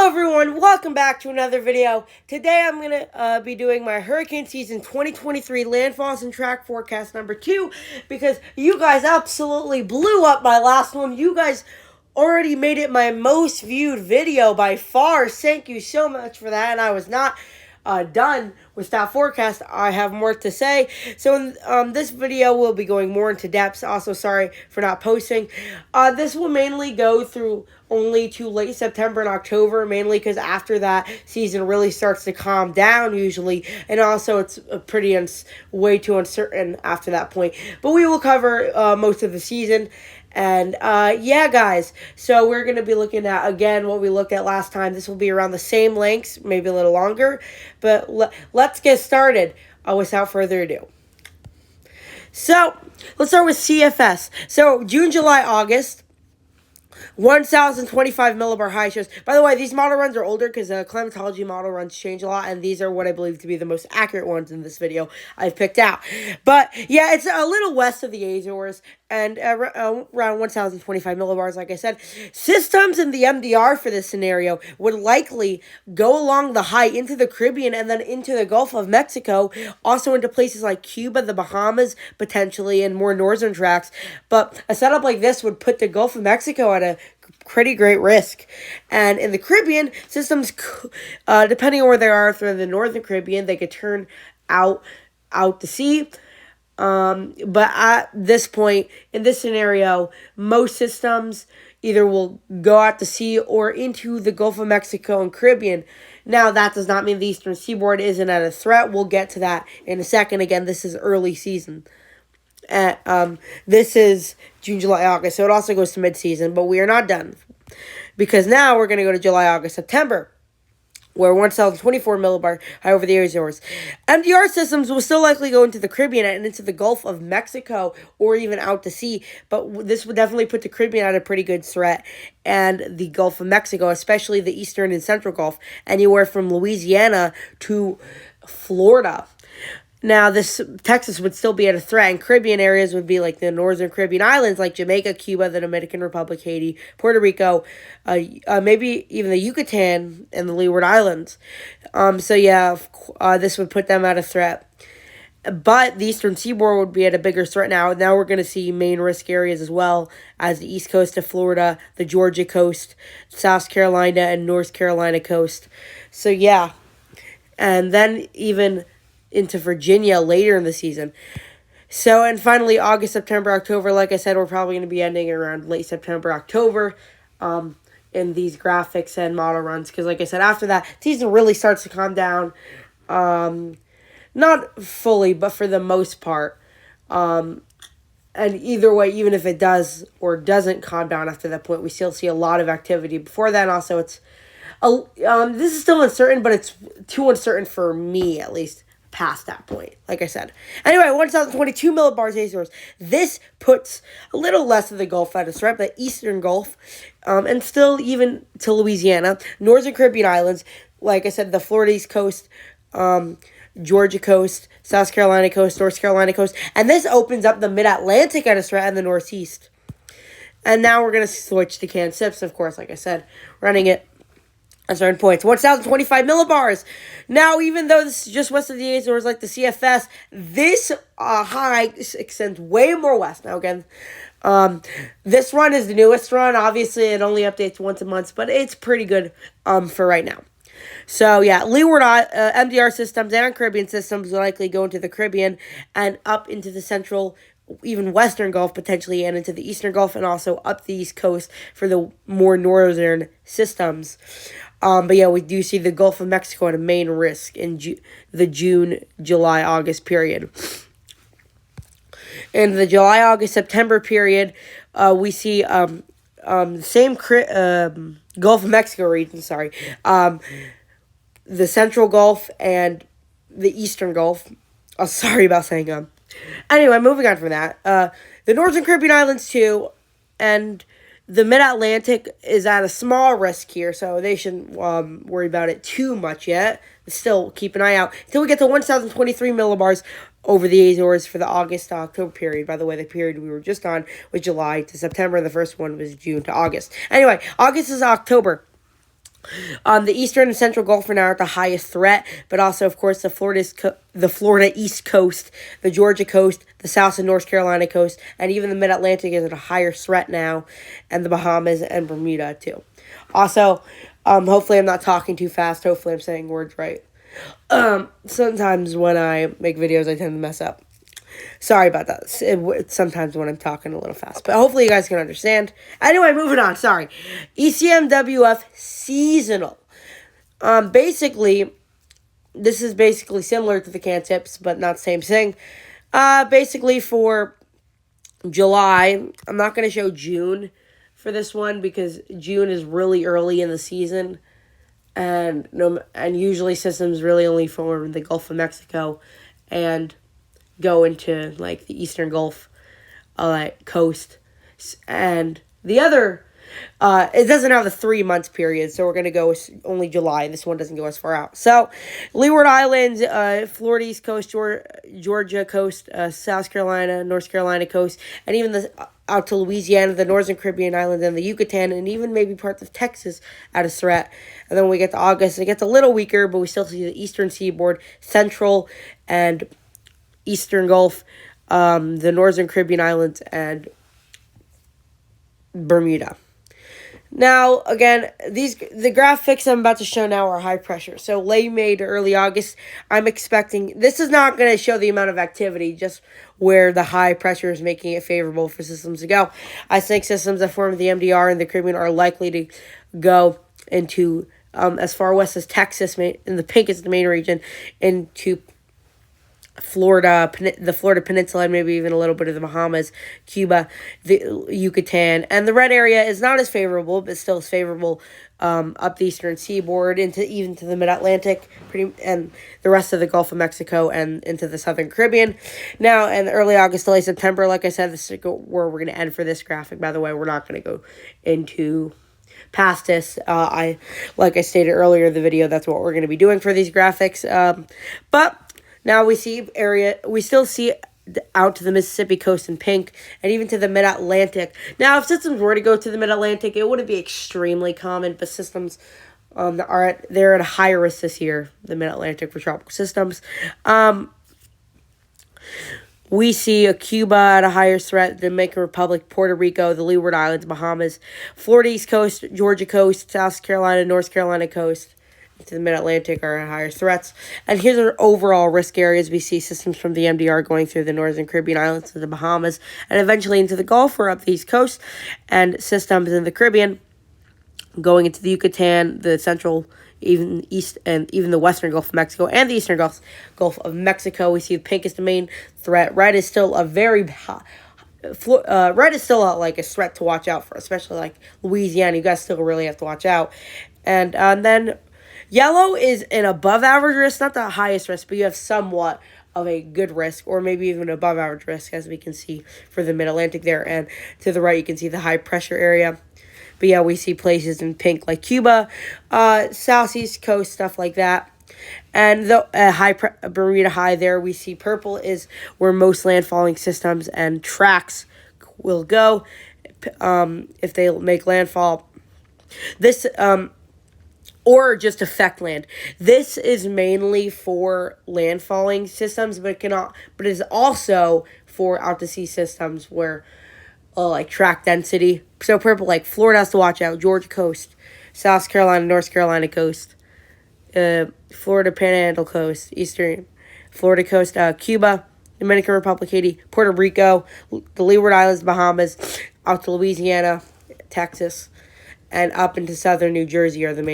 Hello everyone, welcome back to another video. Today I'm going to be doing my hurricane season 2023 landfalls and track forecast number 2 because you guys absolutely blew up my last one. You guys already made it my most viewed video by far. Thank you so much for that, and I was not done with that forecast. I have more to say. So in this video, we'll be going more into depth. Also, sorry for not posting. This will mainly go through only to late September and October, mainly because after that, season really starts to calm down usually, and also it's way too uncertain after that point. But we will cover most of the season. And, yeah, guys, so we're going to be looking at, again, what we looked at last time. This will be around the same lengths, maybe a little longer, but let's get started without further ado. So, let's start with CFS. So, June, July, August. 1,025 millibar high shows. By the way, these model runs are older because climatology model runs change a lot, and these are what I believe to be the most accurate ones in this video I've picked out. But yeah, it's a little west of the Azores and around 1,025 millibars, like I said. Systems in the MDR for this scenario would likely go along the high into the Caribbean and then into the Gulf of Mexico, also into places like Cuba, the Bahamas, potentially, and more northern tracts. But a setup like this would put the Gulf of Mexico at a pretty great risk. And in the Caribbean, systems, depending on where they are, if they're in the northern Caribbean, they could turn out to sea. But at this point, in this scenario, most systems either will go out to sea or into the Gulf of Mexico and Caribbean. Now, that does not mean the eastern seaboard isn't at a threat. We'll get to that in a second. Again, this is early season. This is June, July, August, so it also goes to mid-season, but we are not done. Because now we're going to go to July, August, September, where 1,024 millibar high over the Azores. MDR systems will still likely go into the Caribbean and into the Gulf of Mexico or even out to sea, but this would definitely put the Caribbean at a pretty good threat, and the Gulf of Mexico, especially the eastern and central Gulf, anywhere from Louisiana to Florida. Now, Texas would still be at a threat, and Caribbean areas would be like the northern Caribbean islands, like Jamaica, Cuba, the Dominican Republic, Haiti, Puerto Rico, maybe even the Yucatan and the Leeward Islands. So yeah, this would put them at a threat. But the eastern seaboard would be at a bigger threat now. Now we're going to see main risk areas as well as the east coast of Florida, the Georgia coast, South Carolina, and North Carolina coast. So yeah, and then even into Virginia later in the season. So, and finally, August, September, October, like I said, we're probably going to be ending around late September, October, in these graphics and model runs, because like I said, after that, season really starts to calm down, not fully, but for the most part, and either way, even if it does or doesn't calm down after that point, we still see a lot of activity. Before that, also, it's, this is still uncertain, but it's too uncertain for me, at least, past that point, like I said. Anyway, 1,022 millibars Azores. This puts a little less of the Gulf at a threat, the eastern Gulf, and still even to Louisiana, northern Caribbean islands, like I said, the Florida East Coast, Georgia coast, South Carolina coast, North Carolina coast, and this opens up the mid-Atlantic at a threat in the northeast. And now we're going to switch to CanSIPS, of course, like I said, running it at certain points. 1,025 millibars. Now, even though this is just west of the Azores, like the CFS, this high extends way more west. Now, again, this run is the newest run. Obviously, it only updates once a month, but it's pretty good for right now. So, yeah, Leeward MDR systems and Caribbean systems will likely go into the Caribbean and up into the central, even western Gulf potentially, and into the eastern Gulf, and also up the east coast for the more northern systems. But yeah, we do see the Gulf of Mexico at a main risk in the June, July, August period. In the July, August, September period, we see the same Gulf of Mexico region, the central Gulf and the eastern Gulf. Oh, sorry about saying Anyway, moving on from that. The northern Caribbean islands too, and the mid-Atlantic is at a small risk here, so they shouldn't worry about it too much yet. Still, keep an eye out until we get to 1,023 millibars over the Azores for the August to October period. By the way, the period we were just on was July to September. The first one was June to August. Anyway, August is October. The eastern and central Gulf are now at the highest threat, but also, of course, the Florida East Coast, the Georgia coast, the South and North Carolina coast, and even the Mid-Atlantic is at a higher threat now, and the Bahamas and Bermuda, too. Also, hopefully I'm not talking too fast. Hopefully I'm saying words right. Sometimes when I make videos, I tend to mess up. Sorry about that. Sometimes when I'm talking a little fast. But hopefully you guys can understand. Anyway, moving on. Sorry. ECMWF seasonal. Basically, this is basically similar to the CanSIPS, but not the same thing. Basically for July, I'm not going to show June for this one because June is really early in the season. And usually systems really only form the Gulf of Mexico and go into like the Eastern Gulf coast. And the other, it doesn't have a 3 months period, so we're going to go with only July. This one doesn't go as far out. So, Leeward Islands, Florida East Coast, Georgia coast, South Carolina, North Carolina coast, and even out to Louisiana, the Northern Caribbean islands, and the Yucatan, and even maybe parts of Texas at a threat. And then when we get to August, it gets a little weaker, but we still see the eastern seaboard, central and Eastern Gulf, the Northern Caribbean islands, and Bermuda. Now, again, the graphics I'm about to show now are high pressure. So late May to early August, I'm expecting, this is not going to show the amount of activity, just where the high pressure is making it favorable for systems to go. I think systems that form the MDR and the Caribbean are likely to go into as far west as Texas, in the pink is the main region, into Florida, the Florida Peninsula, and maybe even a little bit of the Bahamas, Cuba, the Yucatan, and the red area is not as favorable, but still is favorable up the eastern seaboard even to the Mid-Atlantic, and the rest of the Gulf of Mexico and into the Southern Caribbean. Now, in early August to late September, like I said, this is where we're going to end for this graphic. By the way, we're not going to go into past this. Like I stated earlier in the video, that's what we're going to be doing for these graphics. But now we still see out to the Mississippi coast in pink, and even to the Mid-Atlantic. Now, if systems were to go to the Mid-Atlantic, it wouldn't be extremely common, but systems they're at a higher risk this year, the Mid-Atlantic, for tropical systems. We see Cuba at a higher threat, the Dominican Republic, Puerto Rico, the Leeward Islands, Bahamas, Florida East Coast, Georgia coast, South Carolina, North Carolina coast, to the Mid-Atlantic are at higher threats. And here's our overall risk areas. We see systems from the MDR going through the Northern Caribbean islands to the Bahamas and eventually into the Gulf or up the East Coast, and systems in the Caribbean going into the Yucatan, the central, even east, and even the western Gulf of Mexico and the eastern Gulf of Mexico. We see the pink is the main threat. Red is still a very high. Red is still like a threat to watch out for, especially like Louisiana. You guys still really have to watch out. And then yellow is an above average risk, not the highest risk, but you have somewhat of a good risk, or maybe even above average risk, as we can see for the Mid-Atlantic there. And to the right, you can see the high pressure area. But yeah, we see places in pink like Cuba, Southeast Coast, stuff like that. And the Bermuda High there, we see purple is where most landfalling systems and tracks will go if they make landfall. This or just affect land. This is mainly for landfalling systems, but it is also for out to sea systems where like track density. So purple, like Florida has to watch out, Georgia coast, South Carolina, North Carolina coast, Florida Panhandle coast, Eastern Florida coast, Cuba, Dominican Republic, Haiti, Puerto Rico, the Leeward Islands, Bahamas, out to Louisiana, Texas, and up into southern New Jersey are the main